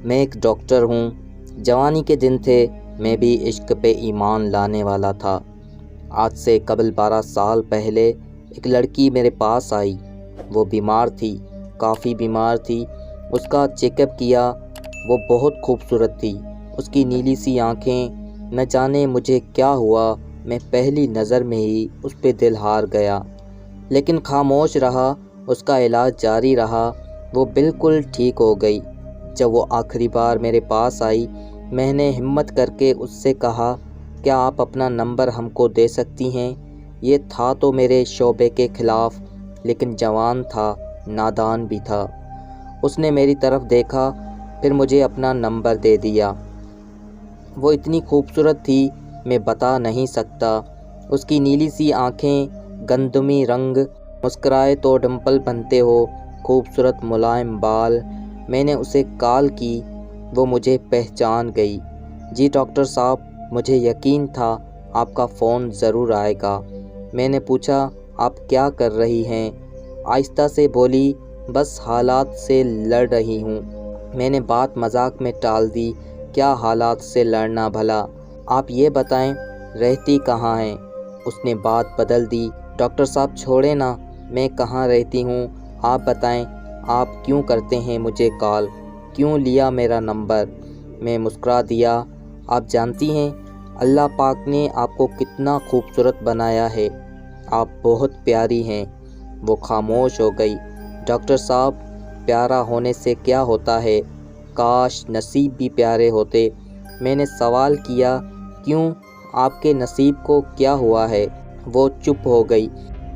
میں ایک ڈاکٹر ہوں۔ جوانی کے دن تھے، میں بھی عشق پہ ایمان لانے والا تھا۔ آج سے قبل 12 سال پہلے ایک لڑکی میرے پاس آئی۔ وہ بیمار تھی، کافی بیمار تھی۔ اس کا چیک اپ کیا، وہ بہت خوبصورت تھی۔ اس کی نیلی سی آنکھیں، نہ جانے مجھے کیا ہوا، میں پہلی نظر میں ہی اس پہ دل ہار گیا، لیکن خاموش رہا۔ اس کا علاج جاری رہا، وہ بالکل ٹھیک ہو گئی۔ جب وہ آخری بار میرے پاس آئی، میں نے ہمت کر کے اس سے کہا، کیا آپ اپنا نمبر ہم کو دے سکتی ہیں؟ یہ تھا تو میرے شعبے کے خلاف، لیکن جوان تھا، نادان بھی تھا۔ اس نے میری طرف دیکھا، پھر مجھے اپنا نمبر دے دیا۔ وہ اتنی خوبصورت تھی، میں بتا نہیں سکتا۔ اس کی نیلی سی آنکھیں، گندمی رنگ، مسکرائے تو ڈمپل بنتے ہو، خوبصورت ملائم بال۔ میں نے اسے کال کی، وہ مجھے پہچان گئی۔ جی ڈاکٹر صاحب، مجھے یقین تھا آپ کا فون ضرور آئے گا۔ میں نے پوچھا، آپ کیا کر رہی ہیں؟ آہستہ سے بولی، بس حالات سے لڑ رہی ہوں۔ میں نے بات مذاق میں ٹال دی، کیا حالات سے لڑنا بھلا؟ آپ یہ بتائیں، رہتی کہاں ہیں؟ اس نے بات بدل دی، ڈاکٹر صاحب چھوڑیں نا، میں کہاں رہتی ہوں؟ آپ بتائیں، آپ کیوں کرتے ہیں مجھے کال؟ کیوں لیا میرا نمبر؟ میں مسکرا دیا، آپ جانتی ہیں اللہ پاک نے آپ کو کتنا خوبصورت بنایا ہے، آپ بہت پیاری ہیں۔ وہ خاموش ہو گئی۔ ڈاکٹر صاحب، پیارا ہونے سے کیا ہوتا ہے؟ کاش نصیب بھی پیارے ہوتے۔ میں نے سوال کیا، کیوں؟ آپ کے نصیب کو کیا ہوا ہے؟ وہ چپ ہو گئی۔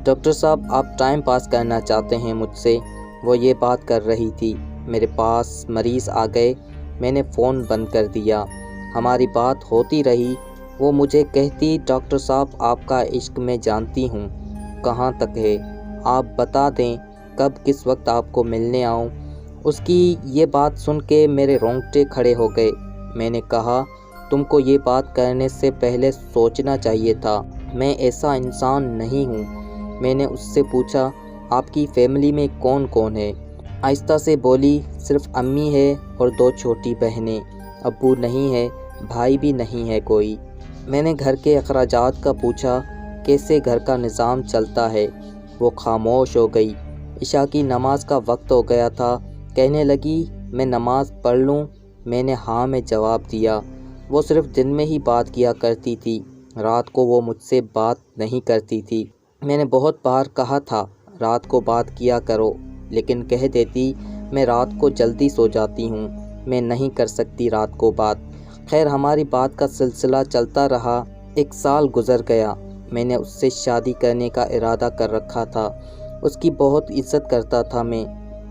ڈاکٹر صاحب، آپ ٹائم پاس کرنا چاہتے ہیں مجھ سے؟ وہ یہ بات کر رہی تھی، میرے پاس مریض آ گئے۔ میں نے فون بند کر دیا۔ ہماری بات ہوتی رہی۔ وہ مجھے کہتی، ڈاکٹر صاحب آپ کا عشق میں جانتی ہوں، کہاں تک ہے؟ آپ بتا دیں کب کس وقت آپ کو ملنے آؤں؟ اس کی یہ بات سن کے میرے رونگٹے کھڑے ہو گئے۔ میں نے کہا، تم کو یہ بات کرنے سے پہلے سوچنا چاہیے تھا، میں ایسا انسان نہیں ہوں۔ میں نے اس سے پوچھا، آپ کی فیملی میں کون کون ہے؟ آہستہ سے بولی، صرف امی ہے اور 2 چھوٹی بہنیں، ابو نہیں ہے، بھائی بھی نہیں ہے کوئی۔ میں نے گھر کے اخراجات کا پوچھا، کیسے گھر کا نظام چلتا ہے؟ وہ خاموش ہو گئی۔ عشاء کی نماز کا وقت ہو گیا تھا، کہنے لگی، میں نماز پڑھ لوں؟ میں نے ہاں میں جواب دیا۔ وہ صرف دن میں ہی بات کیا کرتی تھی، رات کو وہ مجھ سے بات نہیں کرتی تھی۔ میں نے بہت بار کہا تھا رات کو بات کیا کرو، لیکن کہہ دیتی، میں رات کو جلدی سو جاتی ہوں، میں نہیں کر سکتی رات کو بات۔ خیر ہماری بات کا سلسلہ چلتا رہا۔ 1 سال گزر گیا۔ میں نے اس سے شادی کرنے کا ارادہ کر رکھا تھا۔ اس کی بہت عزت کرتا تھا میں،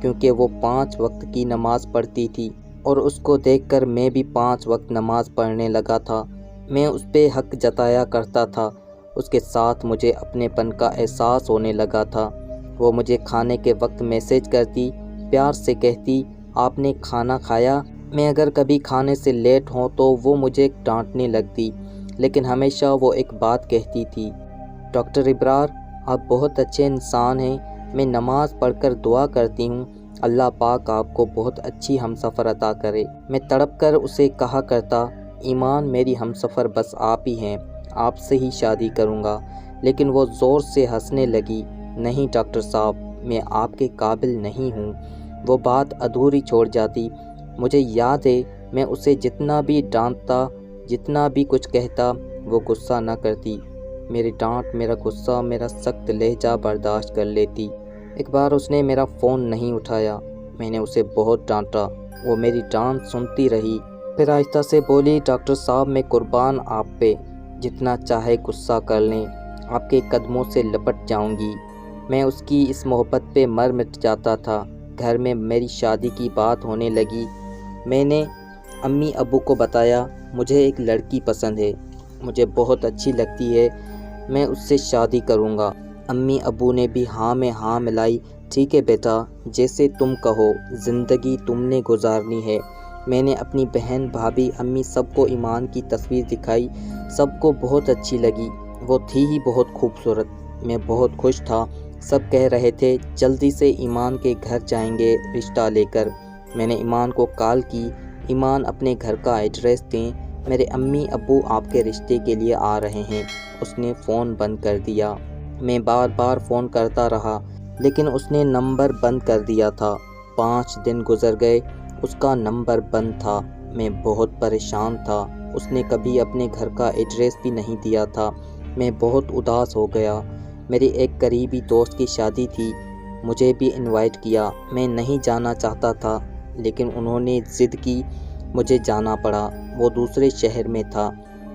کیونکہ وہ 5 وقت کی نماز پڑھتی تھی، اور اس کو دیکھ کر میں بھی 5 وقت نماز پڑھنے لگا تھا۔ میں اس پہ حق جتایا کرتا تھا۔ اس کے ساتھ مجھے اپنے پن کا احساس ہونے لگا تھا۔ وہ مجھے کھانے کے وقت میسج کرتی، پیار سے کہتی، آپ نے کھانا کھایا؟ میں اگر کبھی کھانے سے لیٹ ہوں تو وہ مجھے ڈانٹنے لگتی، لیکن ہمیشہ وہ ایک بات کہتی تھی، ڈاکٹر ابرار آپ بہت اچھے انسان ہیں، میں نماز پڑھ کر دعا کرتی ہوں اللہ پاک آپ کو بہت اچھی ہمسفر عطا کرے۔ میں تڑپ کر اسے کہا کرتا، ایمان میری ہمسفر بس آپ ہی ہیں، آپ سے ہی شادی کروں گا، لیکن وہ زور سے ہنسنے لگی، نہیں ڈاکٹر صاحب میں آپ کے قابل نہیں ہوں۔ وہ بات ادھوری چھوڑ جاتی۔ مجھے یاد ہے میں اسے جتنا بھی ڈانٹتا، جتنا بھی کچھ کہتا، وہ غصہ نہ کرتی۔ میری ڈانٹ، میرا غصہ، میرا سخت لہجہ برداشت کر لیتی۔ ایک بار اس نے میرا فون نہیں اٹھایا، میں نے اسے بہت ڈانٹا، وہ میری ڈانٹ سنتی رہی۔ پھر آہستہ سے بولی، ڈاکٹر صاحب میں قربان آپ پہ، جتنا چاہے غصہ کر لیں، آپ کے قدموں سے لپٹ جاؤں گی۔ میں اس کی اس محبت پہ مر مٹ جاتا تھا۔ گھر میں میری شادی کی بات ہونے لگی۔ میں نے امی ابو کو بتایا، مجھے ایک لڑکی پسند ہے، مجھے بہت اچھی لگتی ہے، میں اس سے شادی کروں گا۔ امی ابو نے بھی ہاں میں ہاں ملائی، ٹھیک ہے بیٹا، جیسے تم کہو، زندگی تم نے گزارنی ہے۔ میں نے اپنی بہن، بھابھی، امی سب کو ایمان کی تصویر دکھائی، سب کو بہت اچھی لگی، وہ تھی ہی بہت خوبصورت۔ میں بہت خوش تھا، سب کہہ رہے تھے جلدی سے ایمان کے گھر جائیں گے رشتہ لے کر۔ میں نے ایمان کو کال کی، ایمان اپنے گھر کا ایڈریس دیں، میرے امی ابو آپ کے رشتے کے لیے آ رہے ہیں۔ اس نے فون بند کر دیا۔ میں بار بار فون کرتا رہا لیکن اس نے نمبر بند کر دیا تھا۔ 5 دن گزر گئے، اس کا نمبر بند تھا۔ میں بہت پریشان تھا۔ اس نے کبھی اپنے گھر کا ایڈریس بھی نہیں دیا تھا۔ میں بہت اداس ہو گیا۔ میری ایک قریبی دوست کی شادی تھی، مجھے بھی انوائٹ کیا۔ میں نہیں جانا چاہتا تھا لیکن انہوں نے ضد کی، مجھے جانا پڑا۔ وہ دوسرے شہر میں تھا۔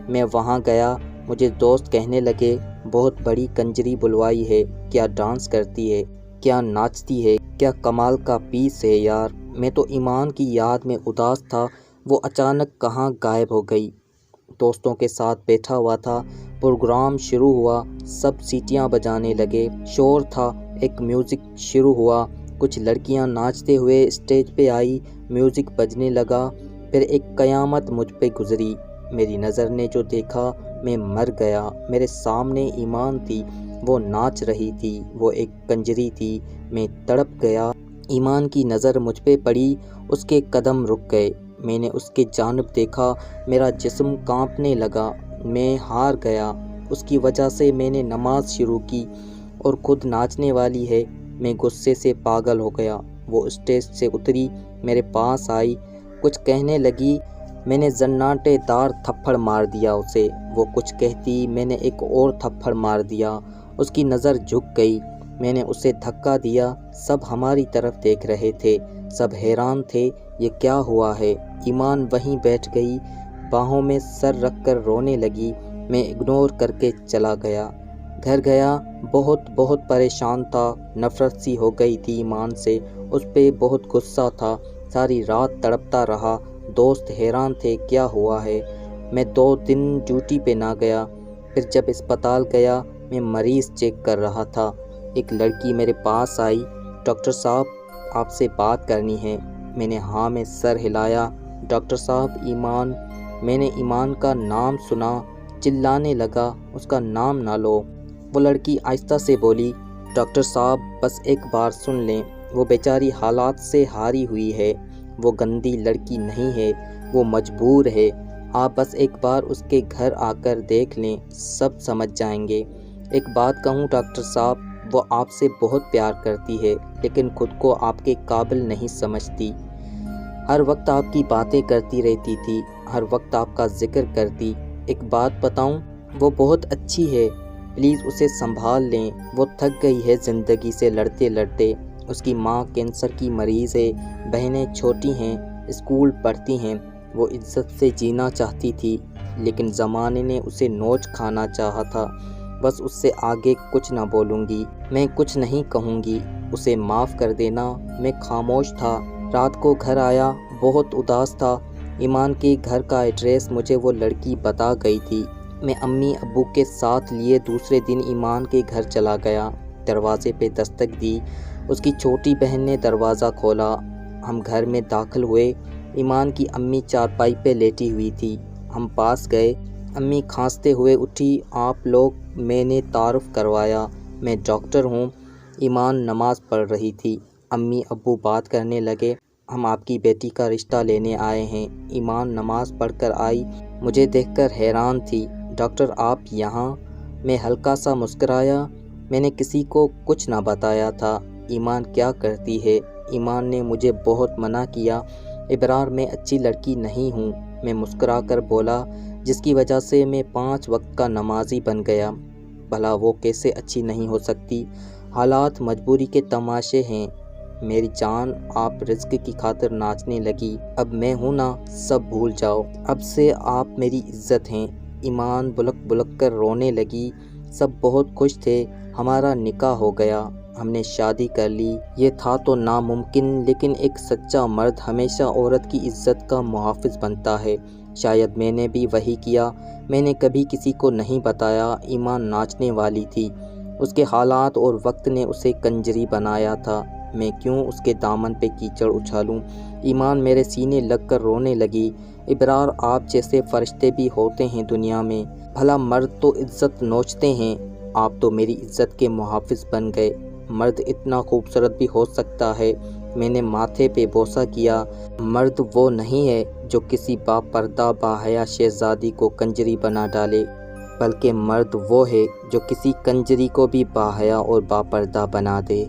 میں وہاں گیا۔ مجھے دوست کہنے لگے، بہت بڑی کنجری بلوائی ہے، کیا ڈانس کرتی ہے، کیا ناچتی ہے، کیا کمال کا پیس ہے یار۔ میں تو ایمان کی یاد میں اداس تھا، وہ اچانک کہاں غائب ہو گئی۔ دوستوں کے ساتھ بیٹھا ہوا تھا، پروگرام شروع ہوا، سب سیٹیاں بجانے لگے، شور تھا، ایک میوزک شروع ہوا، کچھ لڑکیاں ناچتے ہوئے اسٹیج پہ آئی، میوزک بجنے لگا، پھر ایک قیامت مجھ پہ گزری۔ میری نظر نے جو دیکھا، میں مر گیا۔ میرے سامنے ایمان تھی، وہ ناچ رہی تھی، وہ ایک کنجری تھی، میں تڑپ گیا۔ ایمان کی نظر مجھ پہ پڑی، اس کے قدم رک گئے۔ میں نے اس کے جانب دیکھا، میرا جسم کانپنے لگا، میں ہار گیا۔ اس کی وجہ سے میں نے نماز شروع کی اور خود ناچنے والی ہے۔ میں غصے سے پاگل ہو گیا۔ وہ اسٹیج سے اتری، میرے پاس آئی، کچھ کہنے لگی، میں نے زناٹے دار تھپڑ مار دیا اسے۔ وہ کچھ کہتی، میں نے ایک اور تھپڑ مار دیا۔ اس کی نظر جھک گئی۔ میں نے اسے دھکا دیا۔ سب ہماری طرف دیکھ رہے تھے، سب حیران تھے، یہ کیا ہوا ہے۔ ایمان وہیں بیٹھ گئی، باہوں میں سر رکھ کر رونے لگی۔ میں اگنور کر کے چلا گیا۔ گھر گیا، بہت پریشان تھا، نفرت سی ہو گئی تھی ایمان سے، اس پہ بہت غصہ تھا۔ ساری رات تڑپتا رہا۔ دوست حیران تھے، کیا ہوا ہے۔ میں 2 دن ڈیوٹی پہ نہ گیا۔ پھر جب اسپتال گیا، میں مریض چیک کر رہا تھا، ایک لڑکی میرے پاس آئی، ڈاکٹر صاحب آپ سے بات کرنی ہے۔ میں نے ہاں میں سر ہلایا۔ ڈاکٹر صاحب ایمان۔ میں نے ایمان کا نام سنا، چلانے لگا، اس کا نام نہ لو۔ وہ لڑکی آہستہ سے بولی، ڈاکٹر صاحب بس ایک بار سن لیں، وہ بیچاری حالات سے ہاری ہوئی ہے، وہ گندی لڑکی نہیں ہے، وہ مجبور ہے، آپ بس ایک بار اس کے گھر آ کر دیکھ لیں، سب سمجھ جائیں گے۔ ایک بات کہوں ڈاکٹر صاحب، وہ آپ سے بہت پیار کرتی ہے لیکن خود کو آپ کے قابل نہیں سمجھتی، ہر وقت آپ کی باتیں کرتی رہتی تھی، ہر وقت آپ کا ذکر کرتی۔ ایک بات بتاؤں، وہ بہت اچھی ہے، پلیز اسے سنبھال لیں، وہ تھک گئی ہے زندگی سے لڑتے لڑتے۔ اس کی ماں کینسر کی مریض ہے، بہنیں چھوٹی ہیں، اسکول پڑھتی ہیں، وہ عزت سے جینا چاہتی تھی لیکن زمانے نے اسے نوچ کھانا چاہا تھا۔ بس اس سے آگے کچھ نہ بولوں گی، میں کچھ نہیں کہوں گی، اسے معاف کر دینا۔ میں خاموش تھا۔ رات کو گھر آیا، بہت اداس تھا۔ ایمان کے گھر کا ایڈریس مجھے وہ لڑکی بتا گئی تھی۔ میں امی ابو کے ساتھ لیے دوسرے دن ایمان کے گھر چلا گیا۔ دروازے پہ دستک دی، اس کی چھوٹی بہن نے دروازہ کھولا۔ ہم گھر میں داخل ہوئے۔ ایمان کی امی چارپائی پہ لیٹی ہوئی تھی۔ ہم پاس گئے۔ امی کھانستے ہوئے اٹھی، آپ لوگ؟ میں نے تعارف کروایا، میں ڈاکٹر ہوں۔ ایمان نماز پڑھ رہی تھی۔ امی ابو بات کرنے لگے، ہم آپ کی بیٹی کا رشتہ لینے آئے ہیں۔ ایمان نماز پڑھ کر آئی، مجھے دیکھ کر حیران تھی، ڈاکٹر آپ یہاں؟ میں ہلکا سا مسکرایا، میں نے کسی کو کچھ نہ بتایا تھا۔ ایمان کیا کرتی ہے؟ ایمان نے مجھے بہت منع کیا، ابرار میں اچھی لڑکی نہیں ہوں۔ میں مسکرا کر بولا، جس کی وجہ سے میں 5 وقت کا نمازی بن گیا۔ بھلا وہ کیسے اچھی نہیں ہو سکتی؟ حالات مجبوری کے تماشے ہیں۔ میری جان، آپ رزق کی خاطر ناچنے لگی، اب میں ہوں نا، سب بھول جاؤ، اب سے آپ میری عزت ہیں۔ ایمان بلک بلک کر رونے لگی۔ سب بہت خوش تھے، ہمارا نکاح ہو گیا، ہم نے شادی کر لی۔ یہ تھا تو ناممکن، لیکن ایک سچا مرد ہمیشہ عورت کی عزت کا محافظ بنتا ہے۔ شاید میں نے بھی وہی کیا۔ میں نے کبھی کسی کو نہیں بتایا ایمان ناچنے والی تھی۔ اس کے حالات اور وقت نے اسے کنجری بنایا تھا۔ میں کیوں اس کے دامن پہ کیچڑ اچھالوں؟ ایمان میرے سینے لگ کر رونے لگی۔ ابرار، آپ جیسے فرشتے بھی ہوتے ہیں دنیا میں، بھلا مرد تو عزت نوچتے ہیں، آپ تو میری عزت کے محافظ بن گئے۔ مرد اتنا خوبصورت بھی ہو سکتا ہے، میں نے ماتھے پہ بوسہ کیا۔ مرد وہ نہیں ہے جو کسی با پردہ باحیا شہزادی کو کنجری بنا ڈالے، بلکہ مرد وہ ہے جو کسی کنجری کو بھی باحیا اور با پردہ بنا دے۔